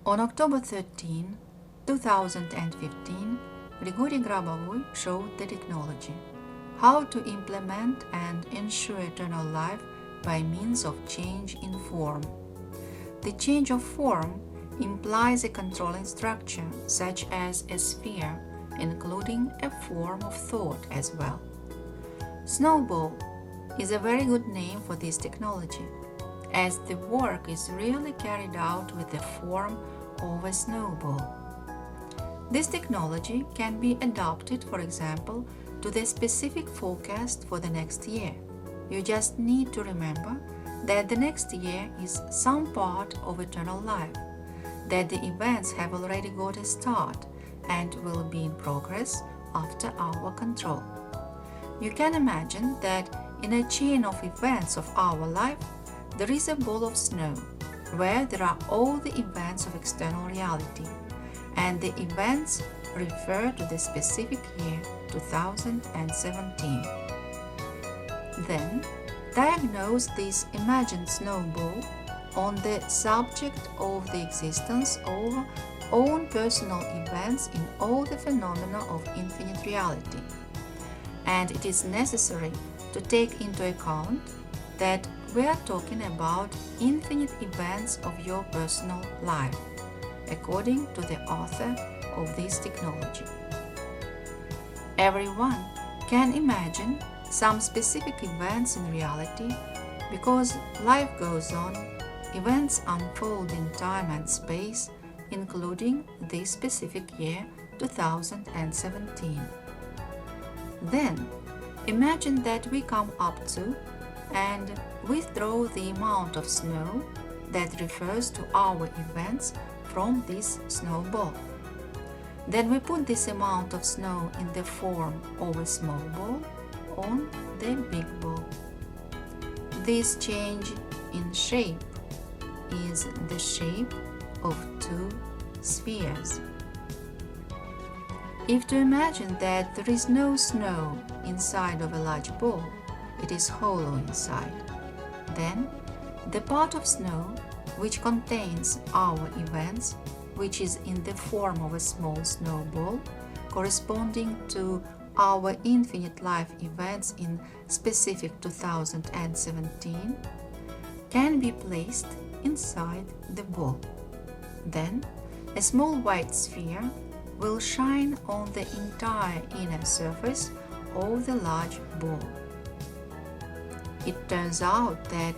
On October 13, 2015, Grigori Grabovoi showed the technology, how to implement and ensure eternal life by means of change in form. The change of form implies a controlling structure, such as a sphere, including a form of thought as well. Snowball is a very good name for this technology, as the work is really carried out with the form of a snowball. This technology can be adapted, for example, to the specific forecast for the next year. You just need to remember that the next year is some part of eternal life, that the events have already got a start and will be in progress after our control. You can imagine that in a chain of events of our life, there is a ball of snow, where there are all the events of external reality, and the events refer to the specific year 2017. Then, diagnose this imagined snowball on the subject of the existence of own personal events in all the phenomena of infinite reality. And it is necessary to take into account that we are talking about infinite events of your personal life, according to the author of this technology. Everyone can imagine some specific events in reality because life goes on, events unfold in time and space, including this specific year 2017. Then, imagine that we come up to and withdraw the amount of snow that refers to our events from this snowball. Then we put this amount of snow in the form of a small ball on the big ball. This change in shape is the shape of two spheres. If to imagine that there is no snow inside of a large ball, it is hollow inside, then the part of snow which contains our events, which is in the form of a small snowball, corresponding to our infinite life events in specific 2017, can be placed inside the ball. Then a small white sphere will shine on the entire inner surface of the large ball. It turns out that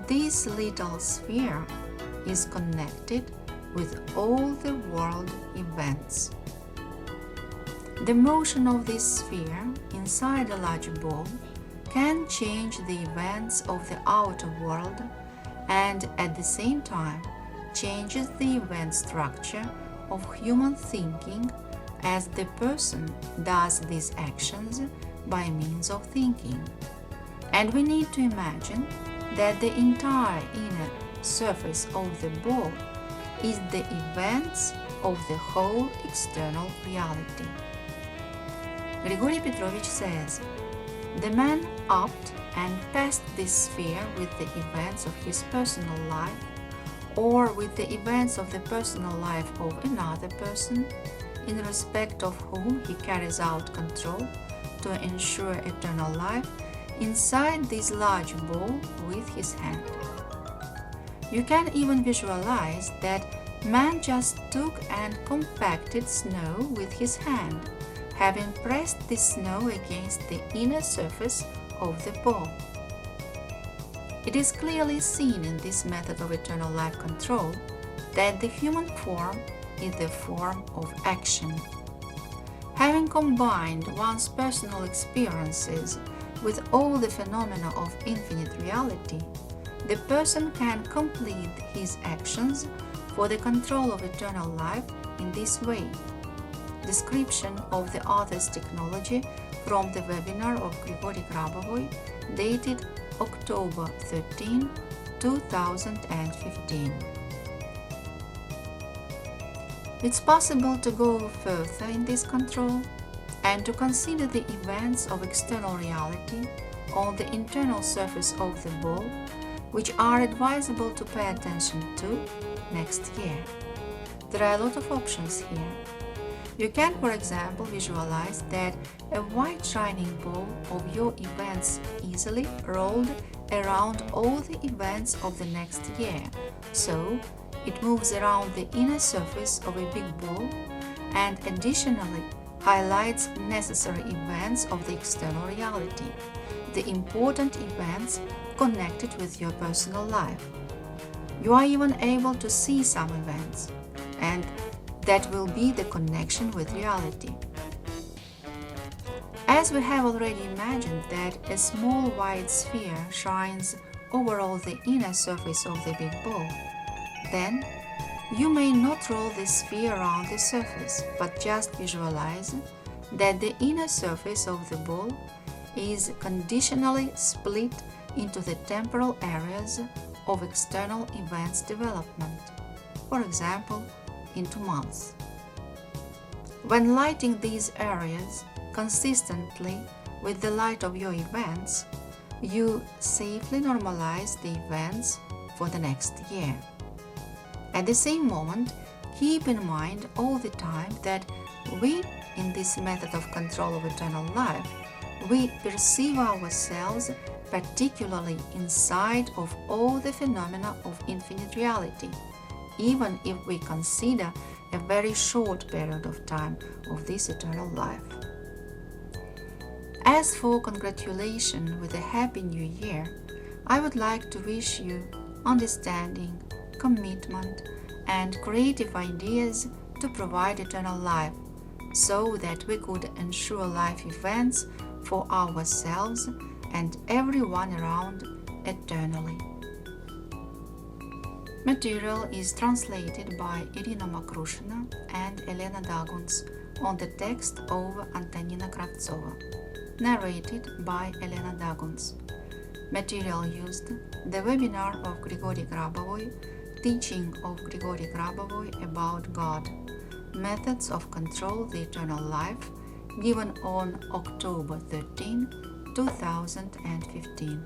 this little sphere is connected with all the world events. The motion of this sphere inside a large ball can change the events of the outer world and at the same time changes the event structure of human thinking, as the person does these actions by means of thinking. And we need to imagine that the entire inner surface of the ball is the events of the whole external reality. Grigori Petrovich says, the man upped and passed this sphere with the events of his personal life, or with the events of the personal life of another person, in respect of whom he carries out control to ensure eternal life, inside this large ball with his hand. You can even visualize that man just took and compacted snow with his hand, having pressed this snow against the inner surface of the ball. It is clearly seen in this method of eternal life control that the human form is the form of action. Having combined one's personal experiences with all the phenomena of infinite reality, the person can complete his actions for the control of eternal life in this way. Description of the author's technology from the webinar of Grigori Grabovoi, dated October 13, 2015. It's possible to go further in this control and to consider the events of external reality on the internal surface of the ball, which are advisable to pay attention to next year. There are a lot of options here. You can, for example, visualize that a white shining ball of your events easily rolled around all the events of the next year, so it moves around the inner surface of a big ball and additionally highlights necessary events of the external reality, the important events connected with your personal life. You are even able to see some events, and that will be the connection with reality. As we have already imagined that a small white sphere shines over all the inner surface of the big ball, then you may not roll the sphere around the surface, but just visualize that the inner surface of the ball is conditionally split into the temporal areas of external events development, for example, into months. When lighting these areas consistently with the light of your events, you safely normalize the events for the next year. At the same moment, keep in mind all the time that we, in this method of control of eternal life, we perceive ourselves particularly inside of all the phenomena of infinite reality, even if we consider a very short period of time of this eternal life. As for congratulations with a Happy New Year, I would like to wish you understanding, commitment, and creative ideas to provide eternal life, so that we could ensure life events for ourselves and everyone around eternally. Material is translated by Irina Makrushina and Elena Daguns on the text of Antonina Kravtsova. Narrated by Elena Daguns. Material used: the webinar of Grigori Grabovoi, Teaching of Grigori Grabovoi about God, Methods of Control the Eternal Life, given on October 13, 2015.